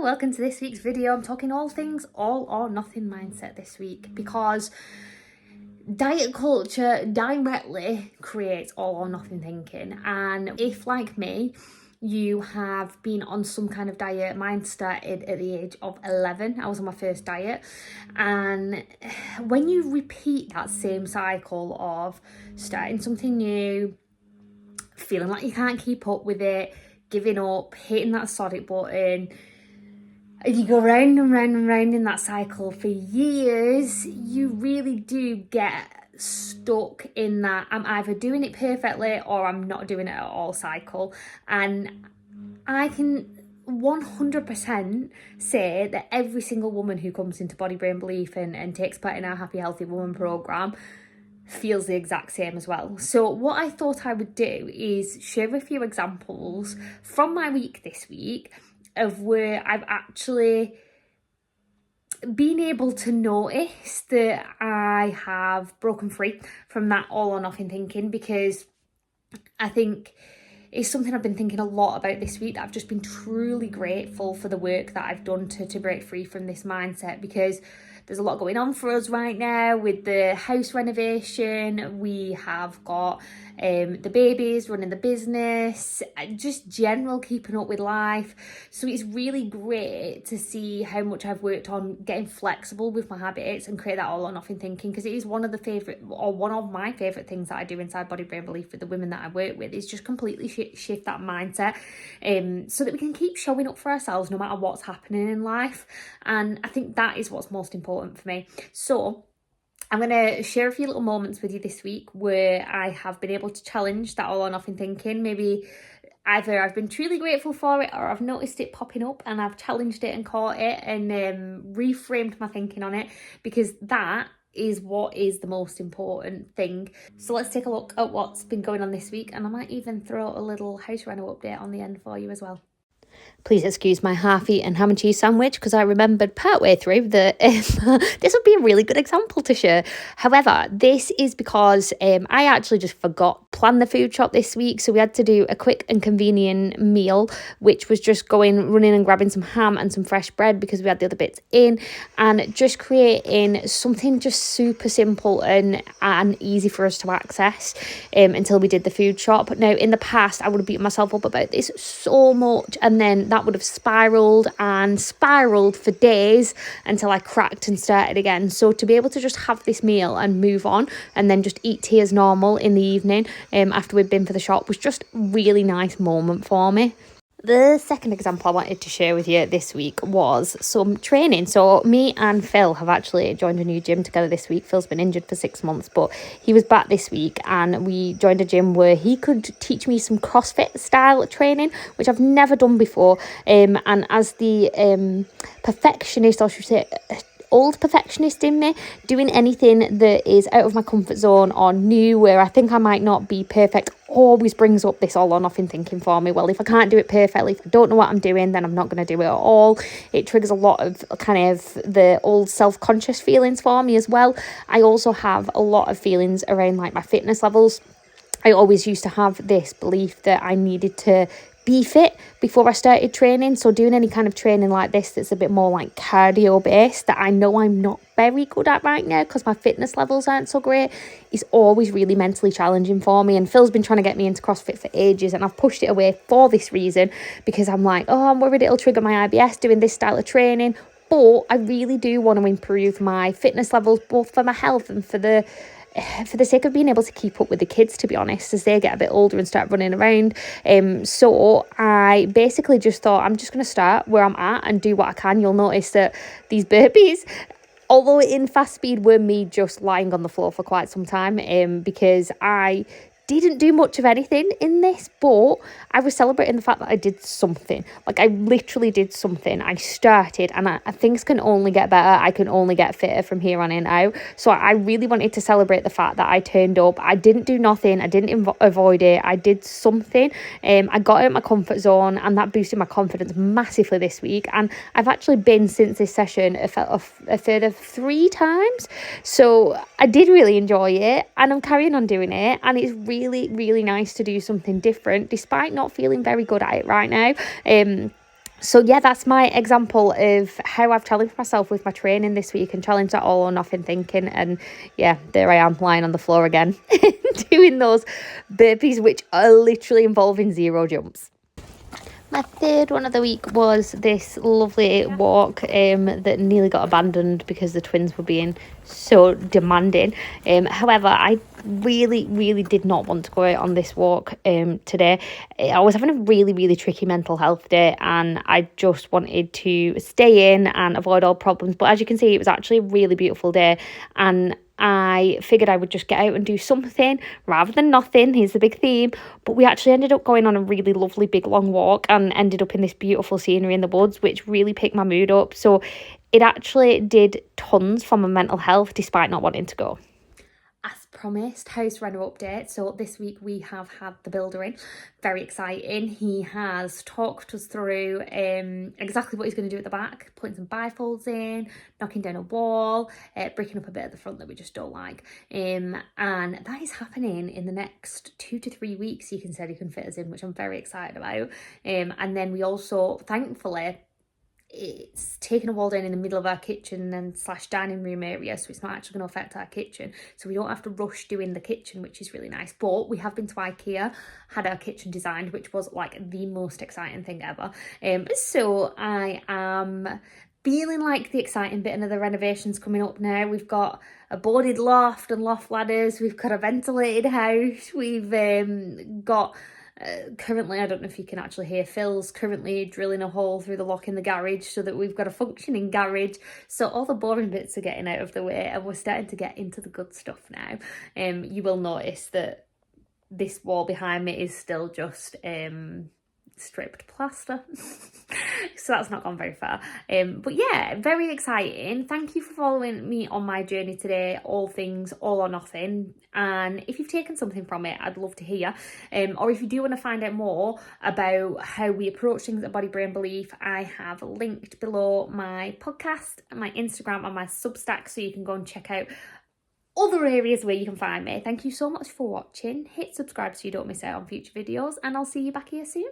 welcome to this week's video. I'm talking all things all or nothing mindset this week because diet culture directly creates all or nothing thinking. And if, like me, you have been on some kind of diet, mine started at the age of 11. I was on my first diet, and when you repeat that same cycle of starting something new, feeling like you can't keep up with it, giving up, hitting that sodic button, and you go round and round and round in that cycle for years, you really do get stuck in that I'm either doing it perfectly or I'm not doing it at all cycle. And I can 100% say that every single woman who comes into Body Brain Belief and takes part in our Happy Healthy Woman program feels the exact same as well. So what I thought I would do is share a few examples from my week this week of where I've actually been able to notice that I have broken free from that all or nothing thinking, because I think it's something I've been thinking a lot about this week. I've just been truly grateful for the work that I've done to break free from this mindset, because there's a lot going on for us right now with the house renovation. We have got the babies, running the business, just general keeping up with life. So it's really great to see how much I've worked on getting flexible with my habits and create that all or nothing thinking, because it is one of my favorite things that I do inside Body Brain Belief with the women that I work with, is just completely shift that mindset, so that we can keep showing up for ourselves no matter what's happening in life. And I think that is what's most important for me. So I'm going to share a few little moments with you this week where I have been able to challenge that all or nothing thinking. Maybe either I've been truly grateful for it, or I've noticed it popping up and I've challenged it and caught it and reframed my thinking on it, because that is what is the most important thing. So let's take a look at what's been going on this week, and I might even throw a little house reno update on the end for you as well. Please excuse my half-eaten ham and cheese sandwich, because I remembered partway through that this would be a really good example to share. However, this is because I actually just forgot plan the food shop this week, so we had to do a quick and convenient meal, which was just running and grabbing some ham and some fresh bread because we had the other bits in, and just creating something just super simple and easy for us to access until we did the food shop. Now, in the past, I would have beaten myself up about this so much, and then that would have spiraled for days until I cracked and started again. So to be able to just have this meal and move on and then just eat tea as normal in the evening after we'd been for the shop was just a really nice moment for me. The second example I wanted to share with you this week was some training. So me and Phil have actually joined a new gym together this week. Phil's been injured for 6 months, but he was back this week, and we joined a gym where he could teach me some CrossFit style training, which I've never done before. And as the perfectionist, or should I say old perfectionist in me, doing anything that is out of my comfort zone or new, where I think I might not be perfect, always brings up this all or nothing thinking for me. Well, if I can't do it perfectly, if I don't know what I'm doing, then I'm not going to do it at all. It triggers a lot of kind of the old self-conscious feelings for me as well. I also have a lot of feelings around like my fitness levels. I always used to have this belief that I needed to be fit before I started training. So doing any kind of training like this that's a bit more like cardio based, that I know I'm not very good at right now because my fitness levels aren't so great, is always really mentally challenging for me. And Phil's been trying to get me into CrossFit for ages, and I've pushed it away for this reason, because I'm like, I'm worried it'll trigger my IBS doing this style of training. But I really do want to improve my fitness levels, both for my health and for the sake of being able to keep up with the kids, to be honest, as they get a bit older and start running around. So I basically just thought, I'm just going to start where I'm at and do what I can. You'll notice that these burpees, although in fast speed, were me just lying on the floor for quite some time, because I didn't do much of anything in this, but I was celebrating the fact that I did something. Like, I literally did something. I started, and things can only get better. I can only get fitter from here on in out. So I really wanted to celebrate the fact that I turned up. I didn't do nothing. I didn't avoid it. I did something. I got out of my comfort zone, and that boosted my confidence massively this week. And I've actually been, since this session, a further 3 times. So I did really enjoy it, and I'm carrying on doing it. And it's really, really nice to do something different, despite not feeling very good at it right now. So yeah, that's my example of how I've challenged myself with my training this week and challenged that all or nothing thinking. And yeah, there I am lying on the floor again doing those burpees, which are literally involving 0 jumps. My third one of the week was this lovely walk that nearly got abandoned because the twins were being so demanding. However, I really did not want to go out on this walk today. I was having a really tricky mental health day, and I just wanted to stay in and avoid all problems. But as you can see, it was actually a really beautiful day, and I figured I would just get out and do something rather than nothing. Here's the big theme. But we actually ended up going on a really lovely big long walk and ended up in this beautiful scenery in the woods, which really picked my mood up. So it actually did tons for my mental health despite not wanting to go. As promised, house reno update. So this week we have had the builder in. Very exciting. He has talked us through exactly what he's going to do at the back, putting some bifolds in, knocking down a wall, breaking up a bit at the front that we just don't like. And that is happening in the next 2 to 3 weeks. He said he can fit us in, which I'm very excited about. And then we also, thankfully, it's taken a wall down in the middle of our kitchen and / dining room area, so it's not actually going to affect our kitchen, so we don't have to rush doing the kitchen, which is really nice. But we have been to IKEA, had our kitchen designed, which was like the most exciting thing ever. So I am feeling like the exciting bit of the renovation's coming up now. We've got a boarded loft and loft ladders, we've got a ventilated house, we've got currently, I don't know if you can actually hear, Phil's currently drilling a hole through the lock in the garage so that we've got a functioning garage. So all the boring bits are getting out of the way and we're starting to get into the good stuff now. You will notice that this wall behind me is still just stripped plaster. So that's not gone very far. But yeah, very exciting. Thank you for following me on my journey today, all things all or nothing. And if you've taken something from it, I'd love to hear. Or if you do want to find out more about how we approach things at Body Brain Belief, I have linked below my podcast and my Instagram and my Substack, so you can go and check out other areas where you can find me. Thank you so much for watching. Hit subscribe so you don't miss out on future videos, and I'll see you back here soon.